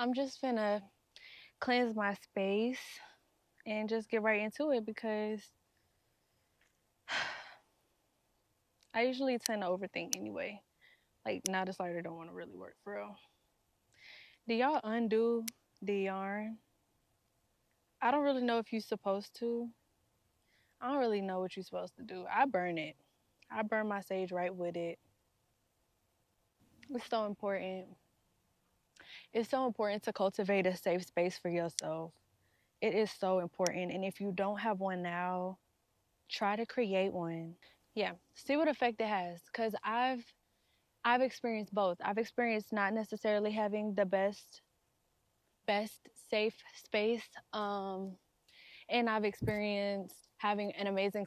I'm just gonna cleanse my space and just get right into it because I usually tend to overthink anyway. Like, now the slider don't want to really work for real. Do y'all undo the yarn? I don't really know if you're supposed to. I don't really know what you're supposed to do. I burn it. I burn my sage right with it. It's so important. It's so important to cultivate a safe space for yourself. It is so important. And if you don't have one now, try to create one. Yeah, see what effect it has. Cause I've experienced both. I've experienced not necessarily having the best safe space, and I've experienced having an amazing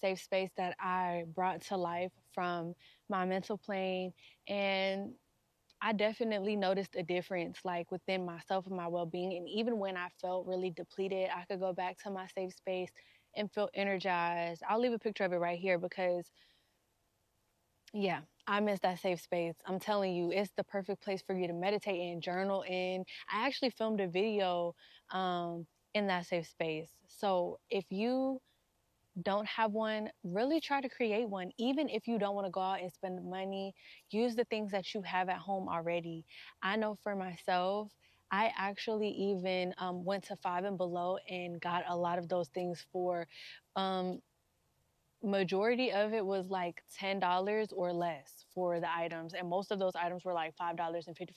safe space that I brought to life from my mental plane. And I definitely noticed a difference, like within myself and my well-being. And even when I felt really depleted, I could go back to my safe space and feel energized. I'll leave a picture of it right here because, yeah, I miss that safe space. I'm telling you, it's the perfect place for you to meditate and journal in. I actually filmed a video in that safe space. So if you don't have one, really try to create one. Even if you don't want to go out and spend money, use the things that you have at home already. I know for myself, I actually even went to Five and Below and got a lot of those things for um, majority of it was like $10 or less for the items, and most of those items were like $5.55.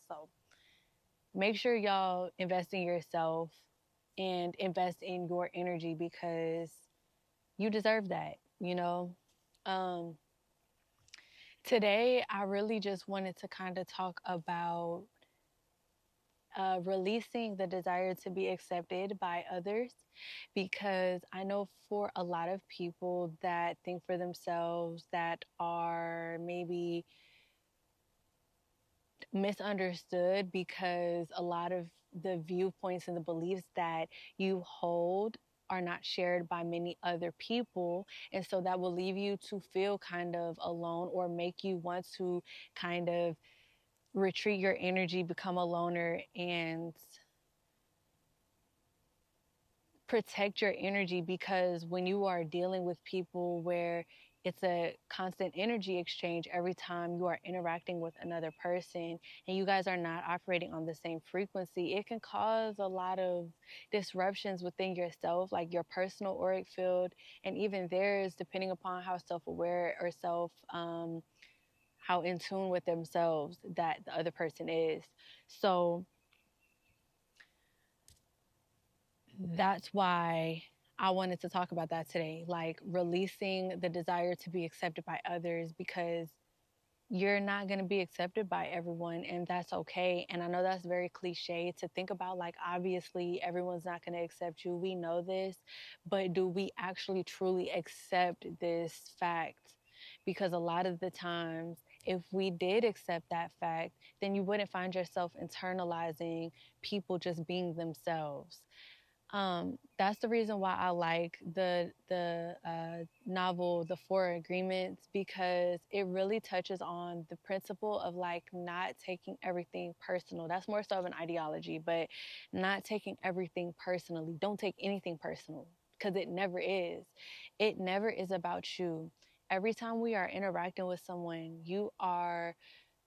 So make sure y'all invest in yourself and invest in your energy because you deserve that, you know. um Today I really just wanted to kind of talk about releasing the desire to be accepted by others, because I know for a lot of people that think for themselves, that are maybe misunderstood, because a lot of the viewpoints and the beliefs that you hold are not shared by many other people. And so that will leave you to feel kind of alone, or make you want to kind of retreat your energy, become a loner, and protect your energy. Because when you are dealing with people where it's a constant energy exchange every time you are interacting with another person, and you guys are not operating on the same frequency, it can cause a lot of disruptions within yourself, like your personal auric field, and even theirs, depending upon how self-aware or how in tune with themselves that the other person is. So that's why I wanted to talk about that today, like releasing the desire to be accepted by others, because you're not going to be accepted by everyone, and that's okay. And I know that's very cliche to think about, like, obviously everyone's not going to accept you. We know this, but do we actually truly accept this fact? Because a lot of the times, if we did accept that fact, then you wouldn't find yourself internalizing people just being themselves. That's the reason why I like the novel The Four Agreements, because it really touches on the principle of like not taking everything personal. That's more so of an ideology, but not taking everything personally. Don't take anything personal, because it never is. It never is about you. Every time we are interacting with someone, you are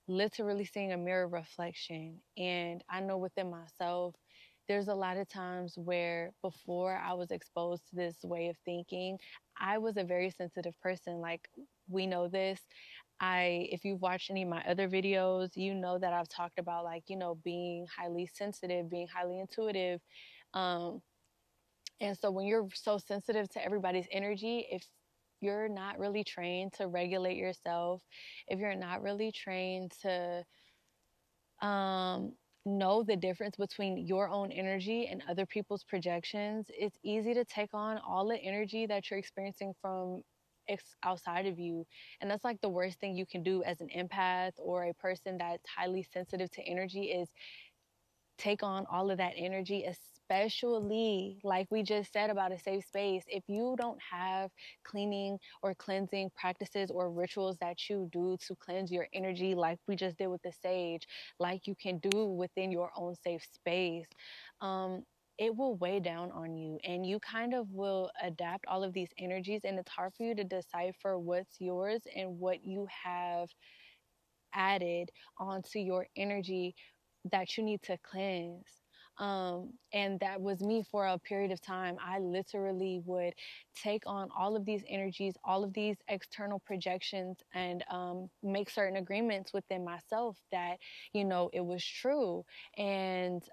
literally seeing a mirror reflection. And I know within myself, there's a lot of times where before I was exposed to this way of thinking, I was a very sensitive person. Like, we know this. If you've watched any of my other videos, you know that I've talked about, like, being highly sensitive, being highly intuitive. Um, and so when you're so sensitive to everybody's energy, if you're not really trained to regulate yourself, if you're not really trained to um, know the difference between your own energy and other people's projections, it's easy to take on all the energy that you're experiencing from outside of you. And that's like the worst thing you can do as an empath or a person that's highly sensitive to energy, is take on all of that energy, especially like we just said about a safe space, if you don't have cleaning or cleansing practices or rituals that you do to cleanse your energy, like we just did with the sage, like you can do within your own safe space, um, it will weigh down on you and you kind of will adapt all of these energies. And it's hard for you to decipher what's yours and what you have added onto your energy that you need to cleanse. And that was me for a period of time. I literally would take on all of these energies, all of these external projections, and make certain agreements within myself that, it was true. And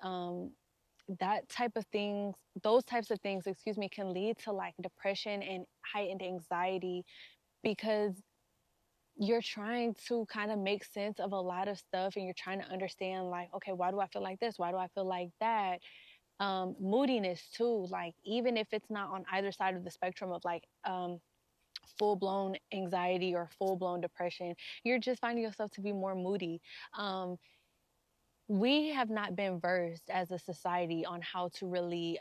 that type of things, those types of things, excuse me, can lead to like depression and heightened anxiety because you're trying to kind of make sense of a lot of stuff and you're trying to understand like, okay, why do I feel like this, why do I feel like that? Moodiness too, like even if it's not on either side of the spectrum of like full-blown anxiety or full-blown depression, you're just finding yourself to be more moody. We have not been versed as a society on how to really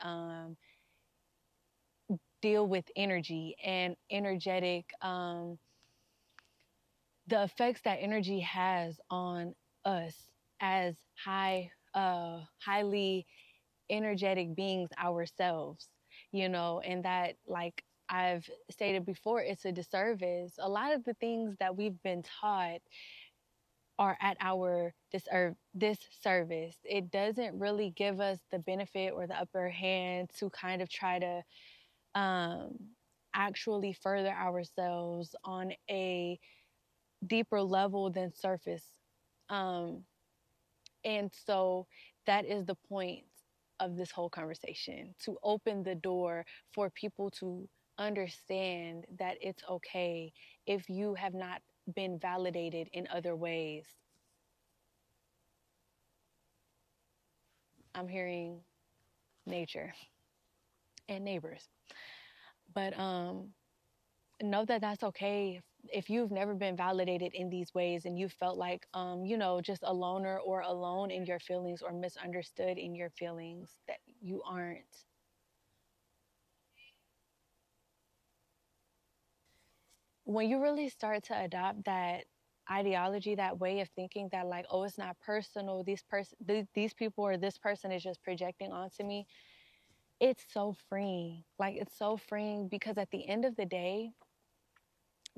deal with energy and energetic the effects that energy has on us as highly energetic beings ourselves, and that, like I've stated before, it's a disservice. A lot of the things that we've been taught are at our disservice. It doesn't really give us the benefit or the upper hand to kind of try to um, actually further ourselves on a deeper level than surface. Um, and so that is the point of this whole conversation, to open the door for people to understand that it's okay if you have not been validated in other ways. I'm hearing nature and neighbors. But know that that's okay if you've never been validated in these ways and you felt like just a loner or alone in your feelings or misunderstood in your feelings, that you aren't. When you really start to adopt that ideology, that way of thinking, that like, oh, it's not personal, these people or this person is just projecting onto me, it's so freeing. Like, it's so freeing because at the end of the day,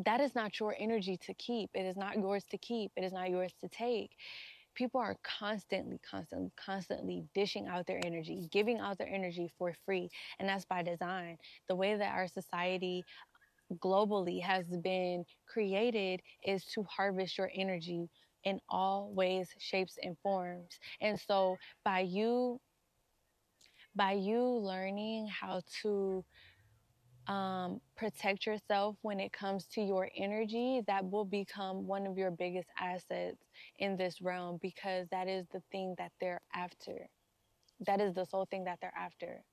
that is not your energy to keep. It is not yours to keep. It is not yours to take. People are constantly dishing out their energy, giving out their energy for free. And that's by design. The way that our society globally has been created is to harvest your energy in all ways, shapes, and forms. And so by you learning how to protect yourself when it comes to your energy, that will become one of your biggest assets in this realm, because that is the thing that they're after. That is the sole thing that they're after.